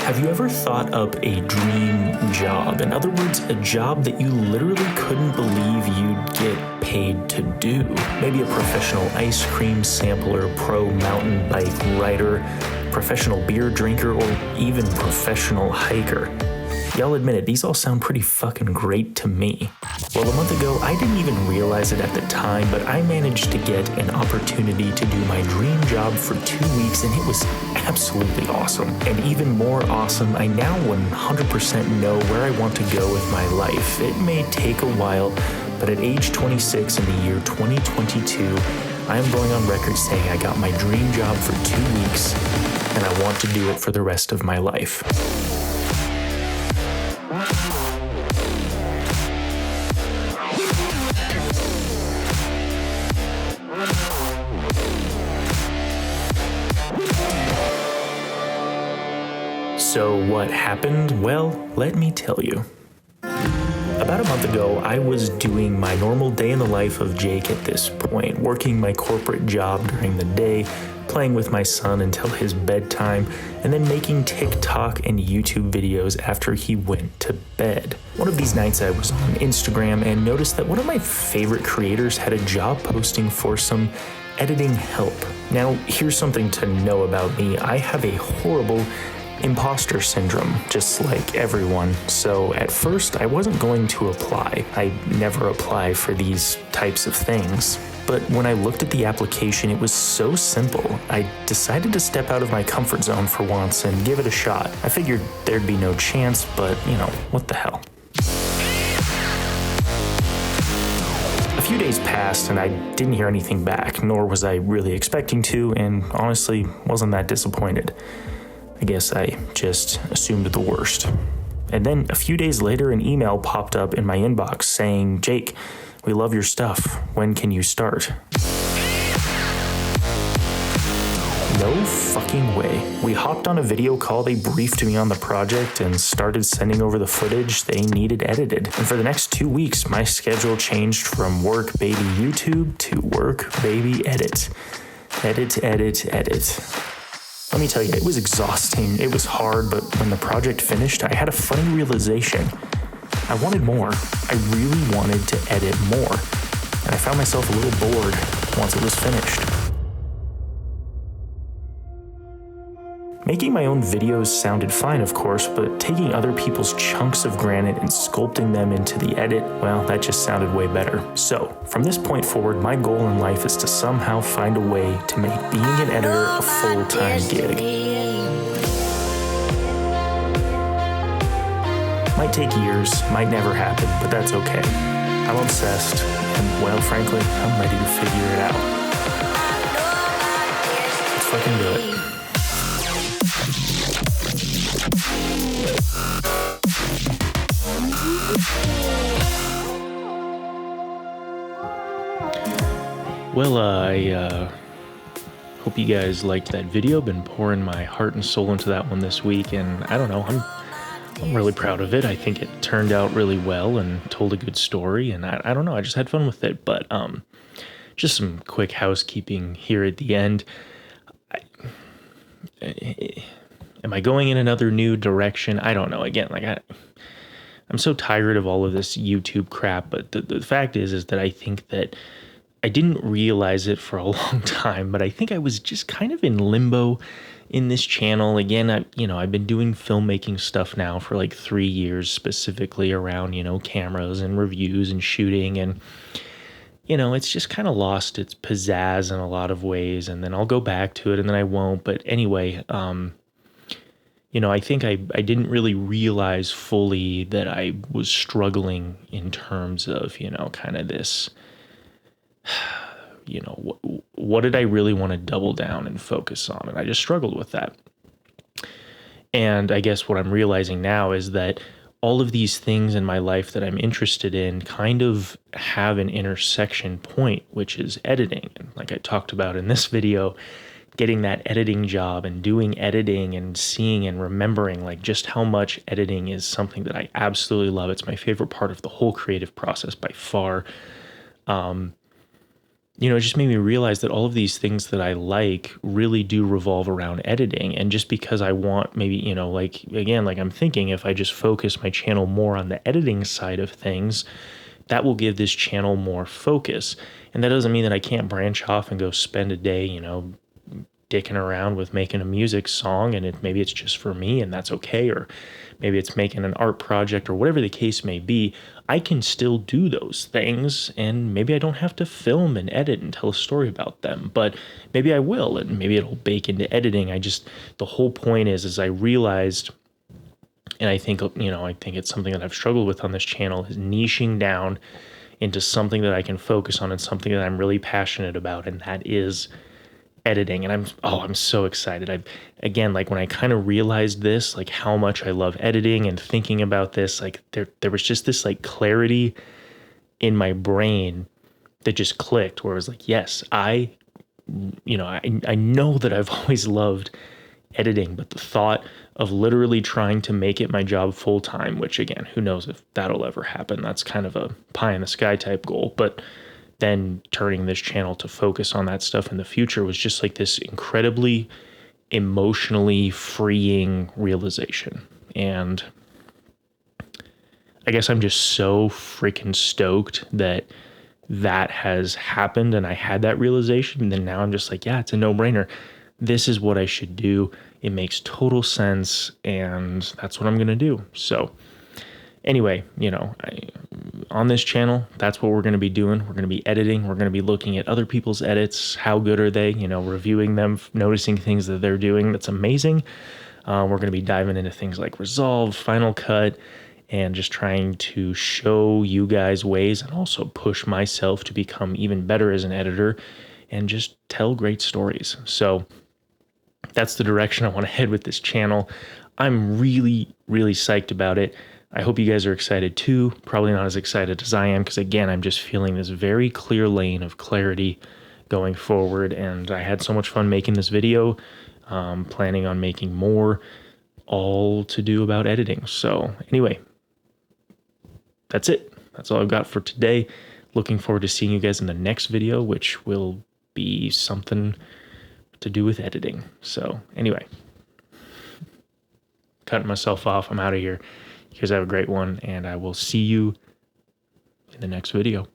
Have you ever thought up a dream job? In other words, a job that you literally couldn't believe you'd get paid to do. Maybe a professional ice cream sampler, pro mountain bike rider, professional beer drinker, or even professional hiker. Y'all admit it, these all sound pretty fucking great to me. Well, a month ago, I didn't even realize it at the time, but I managed to get an opportunity to do my dream job for 2 weeks, and it was absolutely awesome. And even more awesome, I now 100% know where I want to go with my life. It may take a while, but at age 26 in the year 2022, I am going on record saying I got my dream job for 2 weeks, and I want to do it for the rest of my life. So what happened? Well, let me tell you. About a month ago, I was doing my normal day in the life of Jake at this point, working my corporate job during the day, playing with my son until his bedtime, and then making TikTok and YouTube videos after he went to bed. One of these nights I was on Instagram and noticed that one of my favorite creators had a job posting for some editing help. Now, here's something to know about me. I have a horrible imposter syndrome, just like everyone. So at first, I wasn't going to apply. I never apply for these types of things. But when I looked at the application, it was so simple. I decided to step out of my comfort zone for once and give it a shot. I figured there'd be no chance, but what the hell. A few days passed and I didn't hear anything back, nor was I really expecting to, and honestly wasn't that disappointed. I guess I just assumed the worst. And then a few days later, an email popped up in my inbox saying, "Jake, we love your stuff. When can you start?" No fucking way. We hopped on a video call, they briefed me on the project, and started sending over the footage they needed edited. And for the next 2 weeks, my schedule changed from work baby YouTube to work baby edit. Edit. Let me tell you, it was exhausting, it was hard, but when the project finished, I had a funny realization. I wanted more. I really wanted to edit more. And I found myself a little bored once it was finished. Making my own videos sounded fine, of course, but taking other people's chunks of granite and sculpting them into the edit, well, that just sounded way better. So, from this point forward, my goal in life is to somehow find a way to make being an editor a full-time gig. Might take years, might never happen, but that's okay. I'm obsessed, and well, frankly, I'm ready to figure it out. Let's fucking do it. Well, I hope you guys liked that video. Been pouring my heart and soul into that one this week, and I don't know, I'm really proud of it. I think it turned out really well and told a good story, and I don't know, I just had fun with it. But just some quick housekeeping here at the end. Am I going in another new direction? I don't know. Again, I'm so tired of all of this YouTube crap, but the fact is that I think that I didn't realize it for a long time, but I think I was just kind of in limbo in this channel. Again, I've been doing filmmaking stuff now for like 3 years, specifically around, cameras and reviews and shooting. And, it's just kind of lost its pizzazz in a lot of ways. And then I'll go back to it and then I won't. But anyway, I think I didn't really realize fully that I was struggling in terms of, kind of this, what did I really want to double down and focus on? And I just struggled with that. And I guess what I'm realizing now is that all of these things in my life that I'm interested in kind of have an intersection point, which is editing. And like I talked about in this video, getting that editing job and doing editing and seeing and remembering like just how much editing is something that I absolutely love. It's my favorite part of the whole creative process by far. it just made me realize that all of these things that I like really do revolve around editing. And just because I want maybe, like, again, like I'm thinking if I just focus my channel more on the editing side of things, that will give this channel more focus. And that doesn't mean that I can't branch off and go spend a day, dicking around with making a music song, and maybe it's just for me and that's okay, or maybe it's making an art project or whatever the case may be. I can still do those things, and maybe I don't have to film and edit and tell a story about them, but maybe I will, and maybe it'll bake into editing. The whole point is I realized, and I think it's something that I've struggled with on this channel, is niching down into something that I can focus on and something that I'm really passionate about, and that is editing. And I'm so excited. Again, like when I kind of realized this, like how much I love editing and thinking about this, like there was just this like clarity in my brain that just clicked, where I was like, yes, I know that I've always loved editing, but the thought of literally trying to make it my job full time, which again, who knows if that'll ever happen. That's kind of a pie in the sky type goal, but then turning this channel to focus on that stuff in the future was just like this incredibly emotionally freeing realization. And I guess I'm just so freaking stoked that that has happened and I had that realization. And then now I'm just like, yeah, it's a no-brainer. This is what I should do. It makes total sense, and that's what I'm going to do. So anyway, on this channel, that's what we're going to be doing. We're going to be editing. We're going to be looking at other people's edits. How good are they? Reviewing them, noticing things that they're doing that's amazing. We're going to be diving into things like Resolve, Final Cut, and just trying to show you guys ways and also push myself to become even better as an editor and just tell great stories. So that's the direction I want to head with this channel. I'm really, really psyched about it. I hope you guys are excited too. Probably not as excited as I am, because again, I'm just feeling this very clear lane of clarity going forward. And I had so much fun making this video, planning on making more, all to do about editing. So anyway, that's it. That's all I've got for today. Looking forward to seeing you guys in the next video, which will be something to do with editing. So anyway, cutting myself off. I'm out of here. You guys have a great one, and I will see you in the next video.